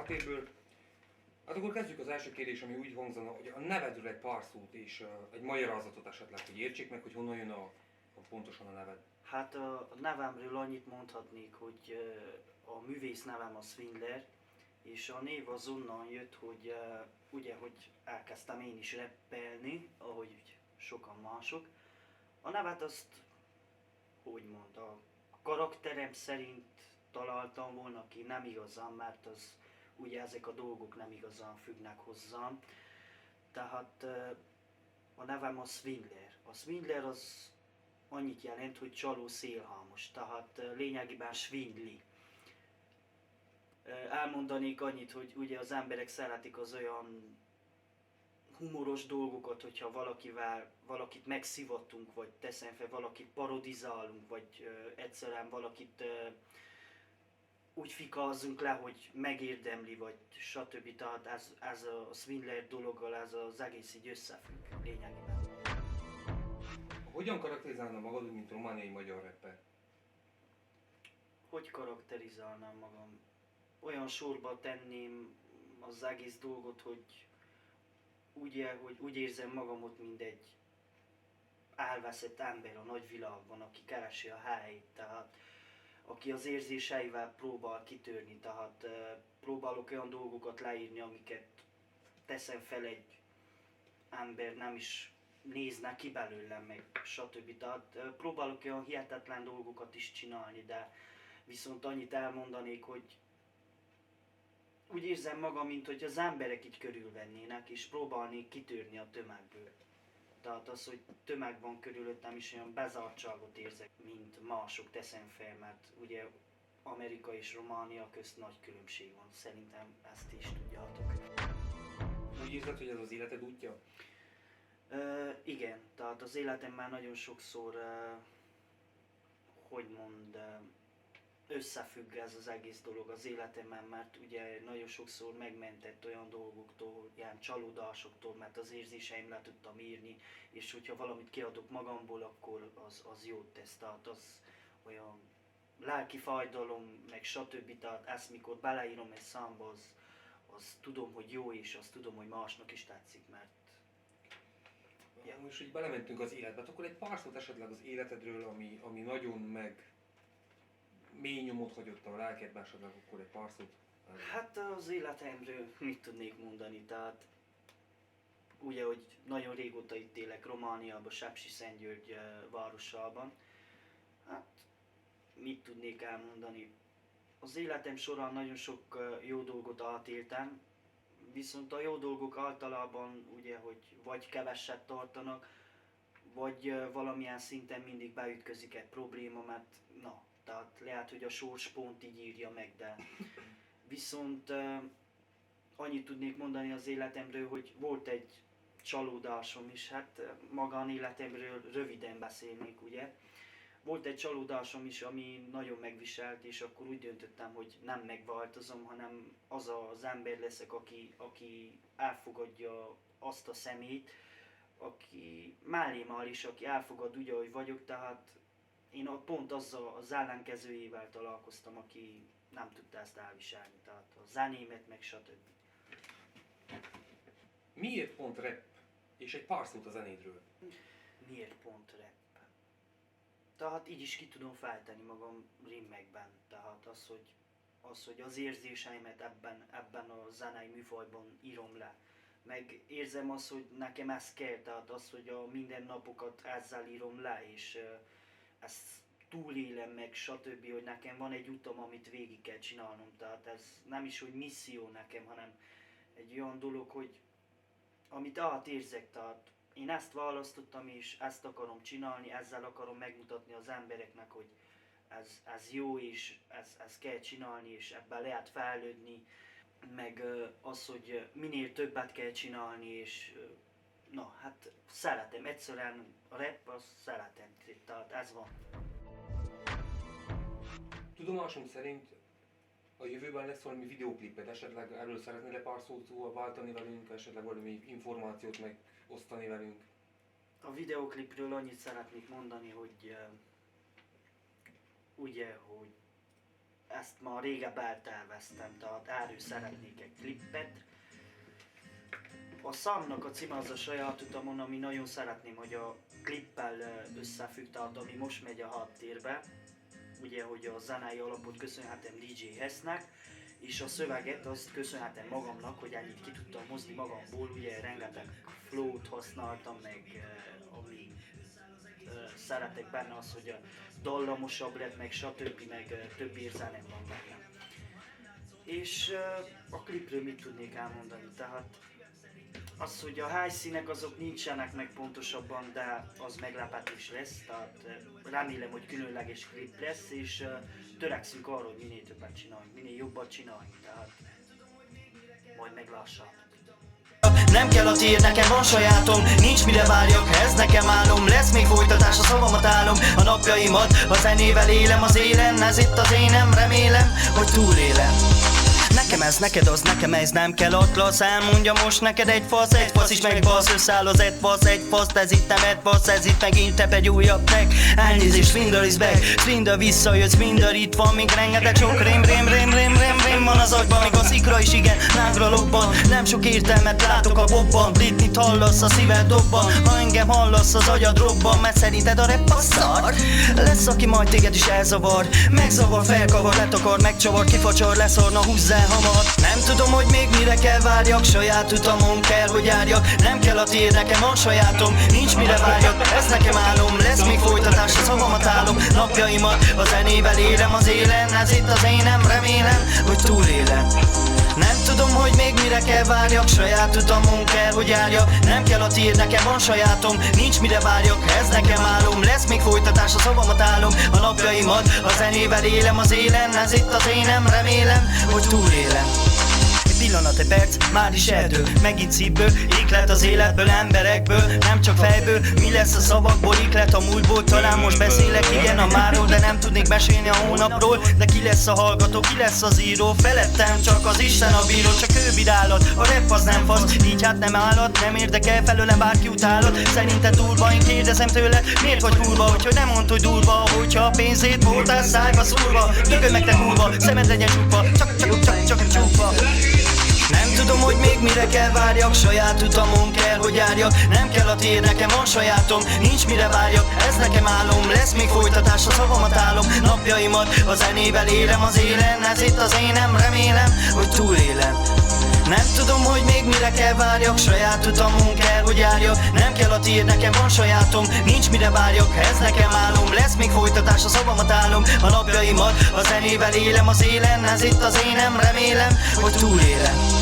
háttérből. Hát akkor kezdjük az első kérdés, ami úgy hangzana, hogy a nevedről egy pár szót és egy magyarázatot esetleg, hogy értsék meg, hogy honnan jön pontosan a neved. Hát a nevemről annyit mondhatnék, hogy a művész nevem a Swindler, és a név az onnan jött, hogy ugye, hogy elkezdtem én is rappelni, ahogy sokan mások. A nevet azt, úgymond, a karakterem szerint találtam volna ki, nem igazán, mert az, ugye ezek a dolgok nem igazán függnek hozzám. Tehát a nevem a Swindler. A Swindler az annyit jelent, hogy csaló szélhámos, tehát lényegében svindli. Elmondanék annyit, hogy ugye az emberek szeretik az olyan humoros dolgokat, hogyha valakit megszivatunk, vagy teszem fel, valakit parodizálunk, vagy egyszerűen valakit úgy fikázunk le, hogy megérdemli, vagy stb. Tehát ez a Swindler dologgal, ez az egész így összefügg lényegében. Hogyan karakterizálna magad, mint romániai magyar rapper? Hogy karakterizálnám magam? Olyan sorba tenném az egész dolgot, hogy úgy érzem magamot, mint egy elveszett ember a nagyvilágban, aki keresi a helyét, tehát aki az érzéseivel próbál kitörni, tehát próbálok olyan dolgokat leírni, amiket teszem fel egy ember nem is nézne ki belőlem, meg stb. Tehát próbálok olyan hihetetlen dolgokat is csinálni, de viszont annyit elmondanék, hogy úgy érzem magam, mint hogy az emberek itt körülvennének, és próbálnék kitörni a tömegből. Tehát az, hogy tömeg van körülöttem, is olyan bezártságot érzek, mint mások, teszem fel, mert ugye Amerika és Románia közt nagy különbség van. Szerintem ezt is tudjátok. Úgy érzed, hogy ez az életed útja? Igen, tehát az életemben nagyon sokszor, összefügg ez az egész dolog az életemben, mert ugye nagyon sokszor megmentett olyan dolgoktól, ilyen csalódásoktól, mert az érzéseim le tudtam írni, és hogyha valamit kiadok magamból, akkor az jót tesz, tehát az olyan lelki fájdalom, meg stb. Tehát ezt mikor beleírom egy számba, az tudom, hogy jó, és azt tudom, hogy másnak is tetszik, mert... Ja. Most, hogy belementünk az életbe, akkor egy pár szót esetleg az életedről, ami nagyon mély nyomot hagyott a lelkedben, esetleg akkor egy pár szót. Hát az életemről mit tudnék mondani, tehát ugye, hogy nagyon régóta itt élek Romániában, Sepsiszentgyörgy városában. Hát mit tudnék elmondani? Az életem során nagyon sok jó dolgot átéltem, viszont a jó dolgok általában ugye, hogy vagy keveset tartanak, vagy valamilyen szinten mindig beütközik egy probléma, mert tehát lehet, hogy a sors pont így írja meg, de viszont annyit tudnék mondani az életemről, hogy volt egy csalódásom is, hát magánéletemről röviden beszélnék, ugye. Volt egy csalódásom is, ami nagyon megviselt, és akkor úgy döntöttem, hogy nem megváltozom, hanem az az ember leszek, aki elfogadja azt a személyt, aki mellém áll is, aki elfogad úgy, ahogy vagyok, tehát én pont azzal az ellenkezőjével találkoztam, aki nem tudta ezt elviselni, tehát a zenémet, meg stb. Miért pont rap? És egy pár szót a zenédről. Miért pont rap? Tehát így is ki tudom fejteni magam rímekben, tehát az, hogy az érzéseimet ebben a zenei műfajban írom le. Meg érzem azt, hogy nekem ez kell, tehát az, hogy a mindennapokat ezzel írom le, és ezt túlélem meg, stb., hogy nekem van egy utam, amit végig kell csinálnom, tehát ez nem is, hogy misszió nekem, hanem egy olyan dolog, hogy amit átérzek, tehát én ezt választottam, és ezt akarom csinálni, ezzel akarom megmutatni az embereknek, hogy ez jó, és ezt kell csinálni, és ebben lehet fejlődni, meg az, hogy minél többet kell csinálni, és hát szeretem, egyszerűen a rap, azt szeretem, tehát ez van. Tudomásunk szerint a jövőben lesz valami videókliped, esetleg erről szeretnél pár szót váltani velünk, esetleg valami információt megosztani velünk? A videóklipről annyit szeretnék mondani, hogy ugye, hogy ezt ma régebb elterveztem, tehát erről szeretnék egy klippet. A számnak a címe az a saját utamon, ami nagyon szeretném, hogy a klippel összefügg, tehát ami most megy a háttérbe. Ugye, hogy a zenei alapot köszönhetem DJ Hessnek, és a szöveget azt köszönhetem magamnak, hogy ennyit ki tudtam hozni magamból, ugye rengeteg flow-t használtam, meg ami szeretek benne az, hogy a dallamosabb lett, meg stb. Meg több érzelem van benne. És a klipről mit tudnék elmondani, tehát az, hogy a helyszínek azok nincsenek meg pontosabban, de az meglepetés lesz, tehát remélem, hogy különleges klip lesz, és törekszünk arra, hogy minél többet csináljunk, minél jobbat csináljunk, tehát majd meglássátok. Nem kell a tér, nekem van sajátom, nincs mire várjak, ez nekem álom. Lesz még folytatás, a szavamat állom, a napjaimat a zenével élem az élen. Ez itt az énem, remélem, hogy túlélem. Nekem ez, neked az, nekem ez, nem kell atlasz. Elmondja most neked egy fasz is megbasz. Összeáll az egy fasz, ez itt nem egy fasz, ez itt megint tep egy újabb track. Elnézést, Swindler is back, Swindler visszajössz, Swindler itt van, még rengeteg sok rém van az agyban, még a szikra is igen, lángra lobban. Nem sok értelmet látok a bobban, Britney-t hallasz, a szíved dobban. Ha engem hallasz, az agyad robban, mert szerinted a rap a szar. Lesz, aki majd téged is elzavar, megzavar, felkavar, letakar, megcsavar, kifacsar, leszorna, húzzá hamar. Nem tudom, hogy még mire kell várjak, saját utamon kell, hogy járjak. Nem kell a tiéd, nekem van sajátom, nincs mire várjak, ez nekem álom. Lesz még folytatás, a szavamat állom, napjaimat a zenével élem az élen. Ez itt az énem, remélem, hogy túlélem. Nem tudom, hogy még mire kell várjak, saját utamon kell, hogy járjak. Nem kell a tiéd, nekem van sajátom, nincs mire várjak, ez nekem álom. Lesz még folytatás, a szavamat állom, a napjaimat a zenével élem az élen. Ez itt az énem, remélem, hogy túlélem. Pillanat, egy perc, már is erdő, megint szívből, éklet az életből, emberekből, nem csak fejből. Mi lesz a szavakból, éklet a múltból, talán most beszélek igen a máról, de nem tudnék mesélni a hónapról. De ki lesz a hallgató, ki lesz az író, felettem csak az Isten a bíró, csak ő bírálod, a rap az nem fasz, így hát nem állat, nem érdekel felőlem bárki utálat. Szerinted durva, én kérdezem tőle, miért vagy kurva, hogy nem mondd, hogy durva, hogyha a pénzét voltál szájba szúrva. Dögölj meg te kurva, szemed legyen csukva, csak csukva. Nem tudom, hogy még mire kell várjak, saját utamon kell, hogy járjak. Nem kell a tiéd, nekem van sajátom, nincs mire várjak, ez nekem álom. Lesz még folytatás, a szavamat állom, napjaimat a zenével élem az élen. Ez itt az énem, remélem, hogy túlélem. Nem tudom, hogy még mire kell várjak, saját utamon kell, hogy járjak. Nem kell a tiéd, nekem van sajátom, nincs mire várjak, ez nekem álom. Lesz még folytatás, a szavamat állom, a napjaimat a zenével élem az élen. Ez itt az énem, remélem, hogy túlélem.